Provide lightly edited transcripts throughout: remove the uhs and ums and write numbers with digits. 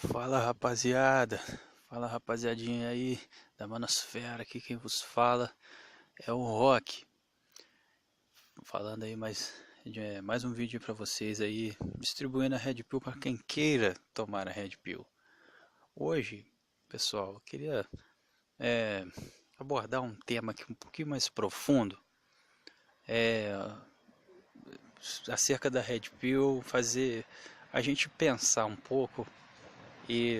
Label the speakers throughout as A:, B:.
A: Fala rapaziada, fala rapaziadinha aí da Manosfera, aqui quem vos fala é o Rock, falando aí mais um vídeo para vocês aí, distribuindo a Red Pill para quem queira tomar a Red Pill. Hoje, pessoal, eu queria é, abordar um tema aqui um pouquinho mais profundo, é, acerca da Red Pill, fazer a gente pensar um pouco e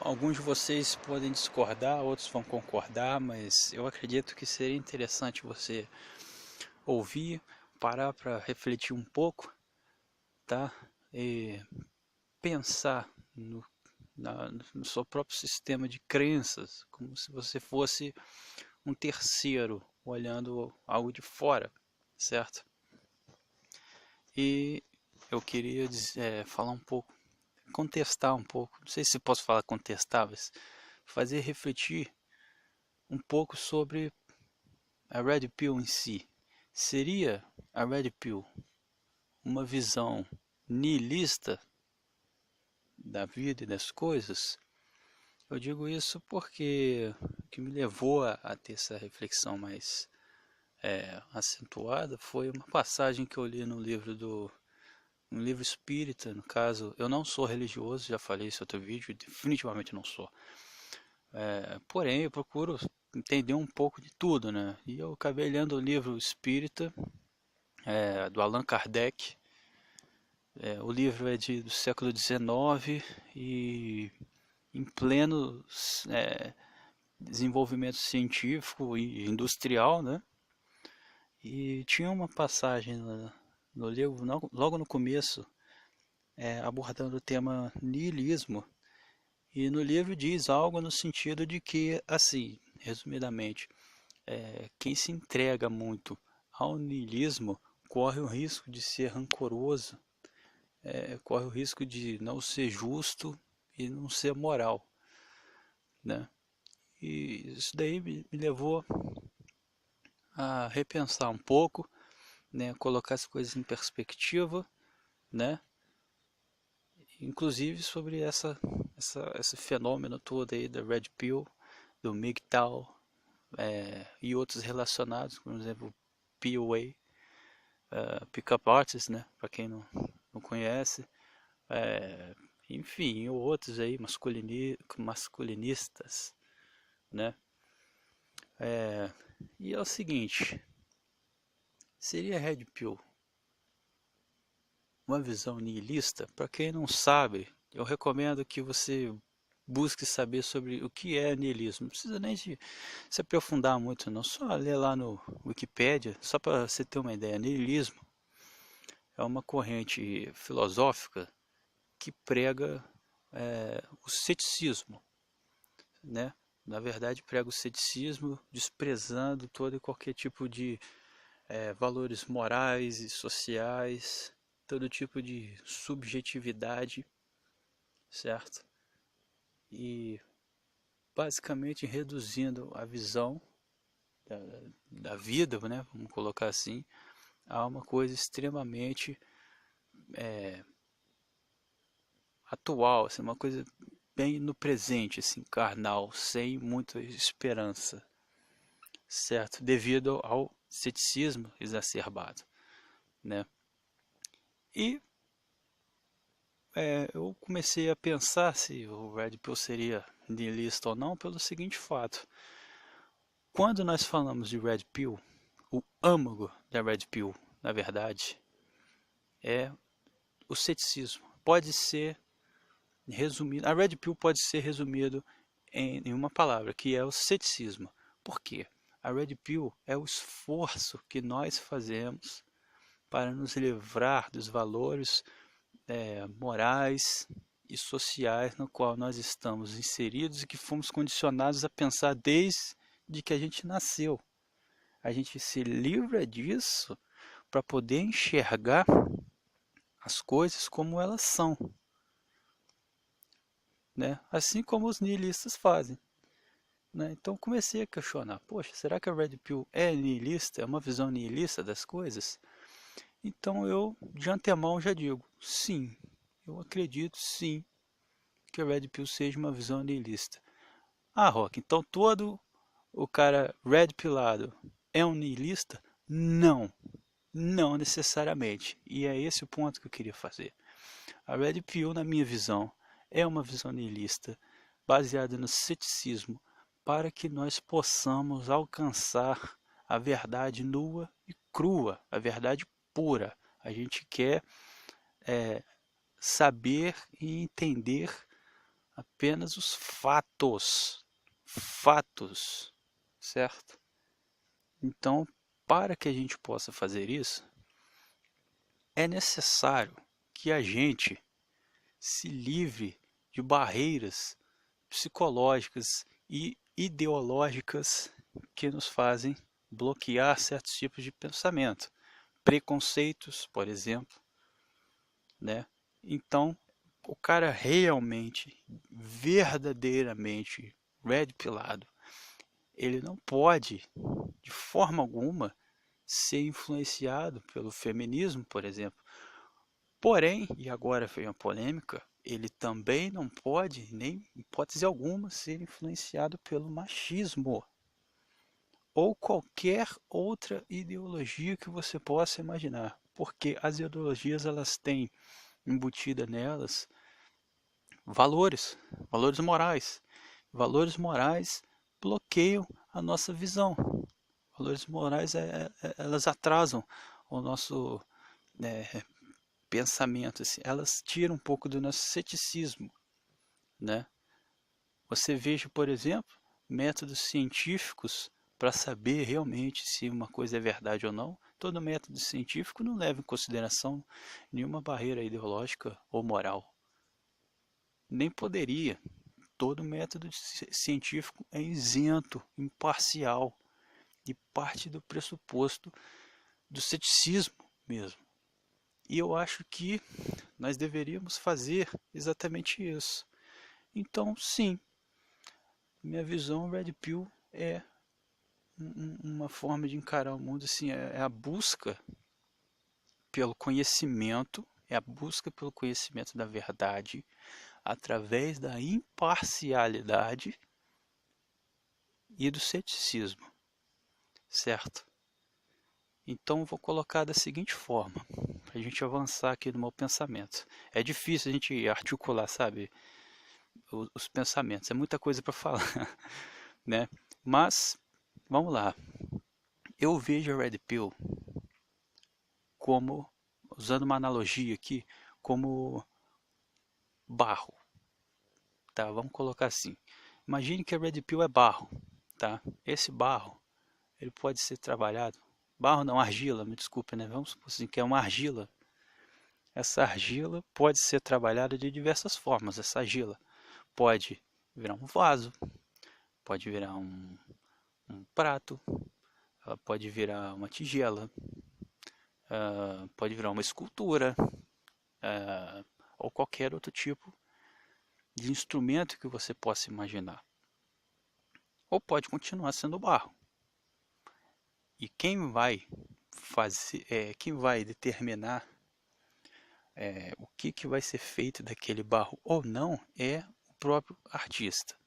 A: alguns de vocês podem discordar, outros vão concordar, mas eu acredito que seria interessante você ouvir, parar para refletir um pouco, tá? E pensar no seu próprio sistema de crenças, como se você fosse um terceiro olhando algo de fora, certo? E eu queria falar um pouco, contestar um pouco, não sei se posso falar contestar, mas fazer refletir um pouco sobre a Red Pill em si. Seria a Red Pill uma visão nihilista da vida e das coisas? Eu digo isso porque o que me levou a ter essa reflexão mais acentuada foi uma passagem que eu li no livro espírita. No caso, eu não sou religioso, já falei isso em outro vídeo, definitivamente não sou. Porém, eu procuro entender um pouco de tudo, né? E eu acabei lendo o livro espírita, do Allan Kardec. O livro é do século XIX e em pleno desenvolvimento científico e industrial, né? E tinha uma passagem no livro, logo no começo, abordando o tema niilismo. E no livro diz algo no sentido de que, assim, resumidamente, quem se entrega muito ao niilismo corre o risco de ser rancoroso, corre o risco de não ser justo e não ser moral, né? E isso daí me levou a repensar um pouco, né? Colocar as coisas em perspectiva, né? Inclusive sobre esse fenômeno todo aí da Red Pill, do MGTOW, e outros relacionados, por exemplo, PUA, Pickup Artist, né? Para quem não conhece, é, enfim, outros aí masculinistas, né? E é o seguinte, seria Red Pill uma visão nihilista? Para quem não sabe, eu recomendo que você busque saber sobre o que é niilismo. Não precisa nem de se aprofundar muito, não. Só ler lá no Wikipedia, só para você ter uma ideia. Niilismo é uma corrente filosófica que prega o ceticismo, né? Na verdade, prega o ceticismo, desprezando todo e qualquer tipo de valores morais e sociais, todo tipo de subjetividade, certo? E basicamente reduzindo a visão da, da vida, né? Vamos colocar assim, a uma coisa extremamente atual, assim, uma coisa bem no presente, assim, carnal, sem muita esperança, certo? Devido ao ceticismo exacerbado, né? E eu comecei a pensar se o Red Pill seria niilista ou não pelo seguinte fato. Quando nós falamos de Red Pill, o âmago da Red Pill, na verdade, é o ceticismo. Pode ser resumido, a Red Pill pode ser resumido em uma palavra, que é o ceticismo. Por quê? A Red Pill é o esforço que nós fazemos para nos livrar dos valores morais e sociais no qual nós estamos inseridos e que fomos condicionados a pensar desde que a gente nasceu. A gente se livra disso para poder enxergar as coisas como elas são, né? Assim como os nihilistas fazem. Né? Então comecei a questionar, poxa, será que a Red Pill é nihilista? É uma visão nihilista das coisas? Então eu, de antemão, já digo, sim, eu acredito sim que a Red Pill seja uma visão nihilista. Ah, Rock, então todo o cara red pillado é um nihilista? Não, não necessariamente. E é esse o ponto que eu queria fazer. A Red Pill, na minha visão, é uma visão nihilista baseada no ceticismo para que nós possamos alcançar a verdade nua e crua, a verdade pura. A gente quer saber e entender apenas os fatos. Fatos, certo? Então, para que a gente possa fazer isso, é necessário que a gente se livre de barreiras psicológicas e ideológicas que nos fazem bloquear certos tipos de pensamento, preconceitos, por exemplo, né? Então, o cara realmente, verdadeiramente red pillado, ele não pode, de forma alguma, ser influenciado pelo feminismo, por exemplo. Porém, e agora vem a polêmica, ele também não pode, nem em hipótese alguma, ser influenciado pelo machismo ou qualquer outra ideologia que você possa imaginar, porque as ideologias elas têm embutida nelas valores, valores morais. Valores morais bloqueiam a nossa visão. Valores morais elas atrasam o nosso pensamento, assim, elas tiram um pouco do nosso ceticismo, né? Você veja, por exemplo, métodos científicos para saber realmente se uma coisa é verdade ou não. Todo método científico não leva em consideração nenhuma barreira ideológica ou moral. Nem poderia. Todo método científico é isento, imparcial e parte do pressuposto do ceticismo mesmo. E eu acho que nós deveríamos fazer exatamente isso. Então, sim, minha visão Red Pill é uma forma de encarar o mundo, assim, é a busca pelo conhecimento, é a busca pelo conhecimento da verdade através da imparcialidade e do ceticismo, certo? Então vou colocar da seguinte forma, para a gente avançar aqui no meu pensamento. É difícil a gente articular, sabe, os pensamentos, é muita coisa para falar, né? Mas, vamos lá. Eu vejo a Red Pill como, usando uma analogia aqui, como barro, tá? Vamos colocar assim. Imagine que a Red Pill é barro, tá? Esse barro, ele pode ser trabalhado, barro não, argila, me desculpe, né? Vamos supor assim, que é uma argila. Essa argila pode ser trabalhada de diversas formas. Essa argila pode virar um vaso, pode virar um prato, ela pode virar uma tigela, pode virar uma escultura, ou qualquer outro tipo de instrumento que você possa imaginar. Ou pode continuar sendo barro. E quem vai quem vai determinar o que vai ser feito daquele barro ou não é o próprio artista,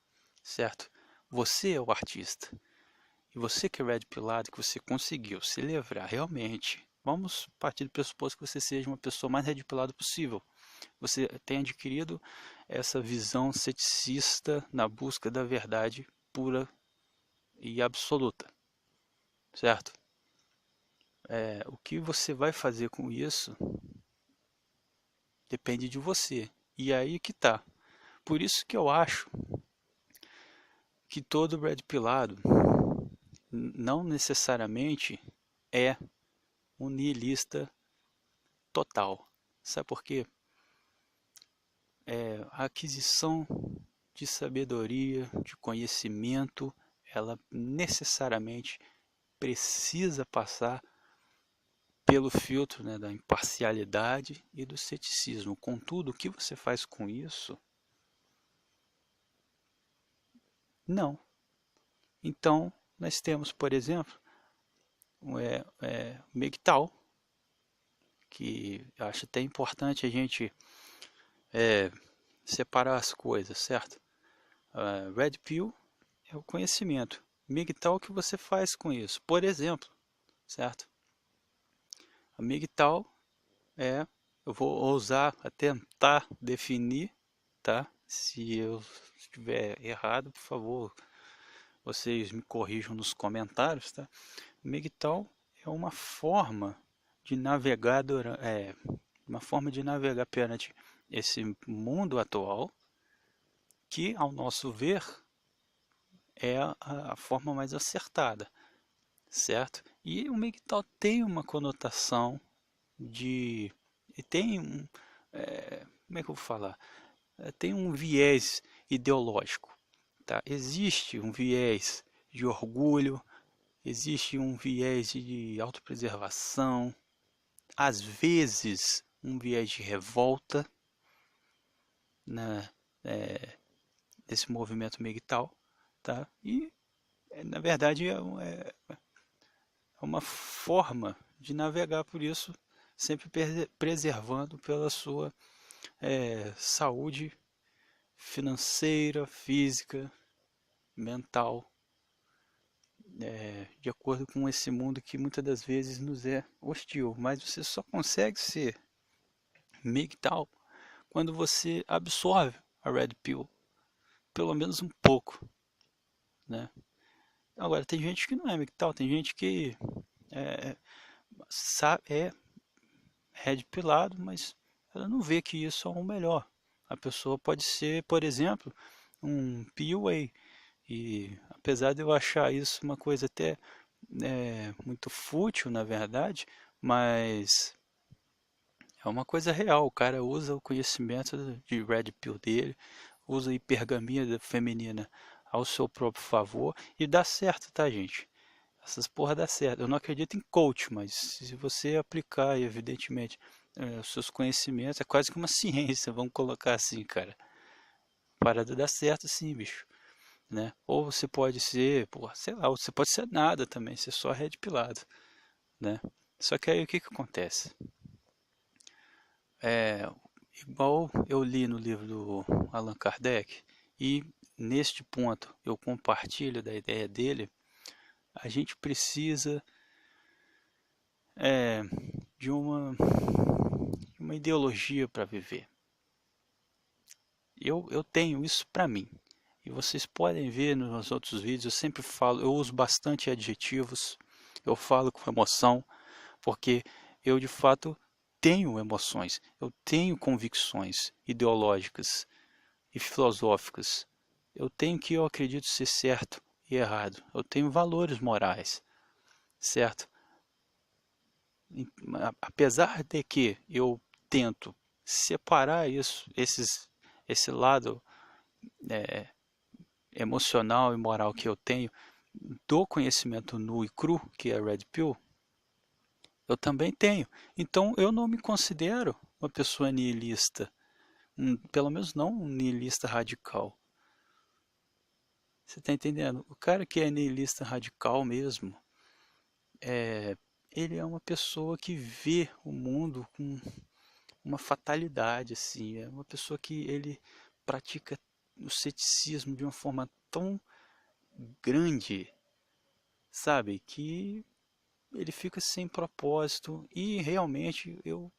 A: certo? Você é o artista. E você que é red pillado, que você conseguiu se livrar realmente, vamos partir do pressuposto que você seja uma pessoa mais red pillada possível. Você tem adquirido essa visão ceticista na busca da verdade pura e absoluta, certo? O que você vai fazer com isso depende de você. E aí que tá. Por isso que eu acho que todo red pillado não necessariamente é um nihilista total. Sabe por quê? A aquisição de sabedoria, de conhecimento, ela necessariamente precisa passar pelo filtro, né, da imparcialidade e do ceticismo. Contudo, o que você faz com isso? Não. Então, nós temos, por exemplo, o MGTOW, que eu acho até importante a gente separar as coisas, certo? Red Pill é o conhecimento. MGTOW é o que você faz com isso. Por exemplo, certo? A MGTOW eu vou ousar a tentar definir, tá? Se eu estiver errado, por favor, vocês me corrijam nos comentários, tá? MGTOW é uma forma de navegar perante esse mundo atual, que, ao nosso ver, é a forma mais acertada, certo? E o MGTOW tem uma conotação de... tem um... como é que eu vou falar? Tem um viés ideológico, tá? Existe um viés de orgulho, existe um viés de autopreservação, às vezes um viés de revolta, né, desse movimento MGTOW, tá? E na verdade é uma forma de navegar por isso, sempre preservando pela sua saúde financeira, física, mental, de acordo com esse mundo que muitas das vezes nos é hostil. Mas você só consegue ser MGTOW quando você absorve a Red Pill, pelo menos um pouco, né? Agora, tem gente que não é MGTOW, tem gente que é, é Red Pillado, mas ela não vê que isso é o melhor. A pessoa pode ser, por exemplo, um PUA, e apesar de eu achar isso uma coisa até muito fútil, na verdade, mas é uma coisa real. O cara usa o conhecimento de Red Pill dele, usa a hipergamia feminina ao seu próprio favor e dá certo, tá, gente? Essas porra dá certo. Eu não acredito em coach, mas se você aplicar, evidentemente, os seus conhecimentos, é quase que uma ciência, vamos colocar assim, cara. A parada dá certo sim, bicho. Né? Ou você pode ser, porra, sei lá, ou você pode ser nada também, ser só red pilado, né? Só que aí o que que acontece? Igual eu li no livro do Allan Kardec, e neste ponto eu compartilho da ideia dele, a gente precisa é, de uma ideologia para viver. Eu tenho isso para mim. E vocês podem ver nos outros vídeos, eu sempre falo, eu uso bastante adjetivos, eu falo com emoção, porque eu de fato tenho emoções, eu tenho convicções ideológicas e filosóficas. Eu tenho que eu acredito ser certo e errado. Eu tenho valores morais, certo? Apesar de que eu tento separar esse lado emocional e moral que eu tenho do conhecimento nu e cru, que é Red Pill, eu também tenho. Então eu não me considero uma pessoa nihilista, pelo menos não um nihilista radical. Você está entendendo? O cara que é nihilista radical mesmo, ele é uma pessoa que vê o mundo com uma fatalidade, assim. É uma pessoa que ele pratica o ceticismo de uma forma tão grande, sabe? Que ele fica sem propósito e realmente eu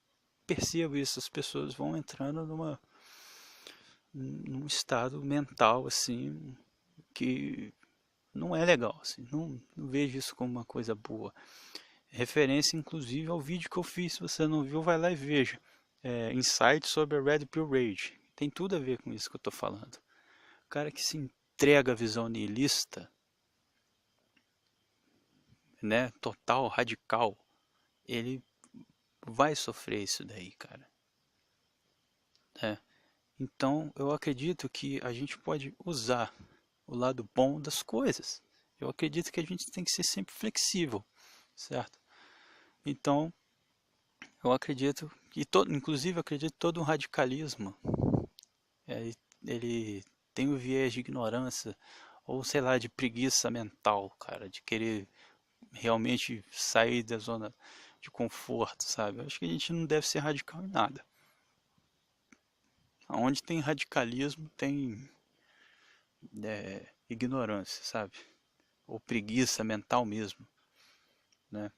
A: percebo isso. As pessoas vão entrando num estado mental, assim, que não é legal, assim. Não vejo isso como uma coisa boa. Referência, inclusive, ao vídeo que eu fiz. Se você não viu, vai lá e veja. Insight sobre a Red Pill Rage. Tem tudo a ver com isso que eu estou falando. O cara que se entrega à visão nihilista, né, total, radical, ele vai sofrer isso daí, cara. Então, eu acredito que a gente pode usar o lado bom das coisas. Eu acredito que a gente tem que ser sempre flexível, certo? Então, eu acredito que inclusive eu acredito que todo um radicalismo ele tem o viés de ignorância ou sei lá de preguiça mental, cara, de querer realmente sair da zona de conforto, sabe? Eu acho que a gente não deve ser radical em nada. Onde tem radicalismo, tem ignorância, sabe? Ou preguiça mental mesmo, né?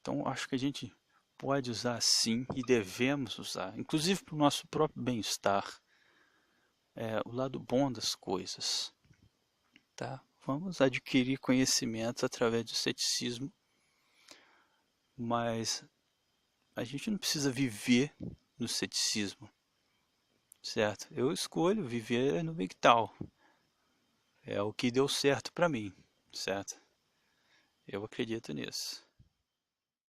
A: Então acho que a gente pode usar sim e devemos usar, inclusive para o nosso próprio bem-estar, o lado bom das coisas, tá? Vamos adquirir conhecimentos através do ceticismo, mas a gente não precisa viver no ceticismo, certo? Eu escolho viver no MGTOW, é o que deu certo para mim, certo? Eu acredito nisso.